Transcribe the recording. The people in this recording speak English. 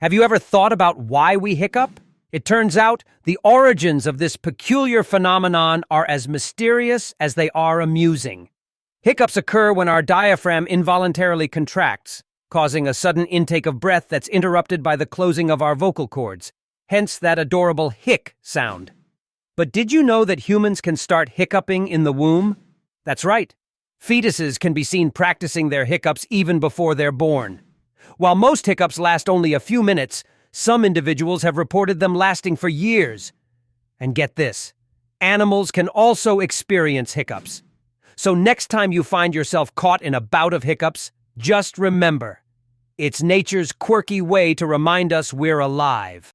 Have you ever thought about why we hiccup? It turns out the origins of this peculiar phenomenon are as mysterious as they are amusing. Hiccups occur when our diaphragm involuntarily contracts, causing a sudden intake of breath that's interrupted by the closing of our vocal cords, hence that adorable hic sound. But did you know that humans can start hiccuping in the womb? That's right. Fetuses can be seen practicing their hiccups even before they're born. While most hiccups last only a few minutes, some individuals have reported them lasting for years. And get this, animals can also experience hiccups. So next time you find yourself caught in a bout of hiccups, just remember, it's nature's quirky way to remind us we're alive.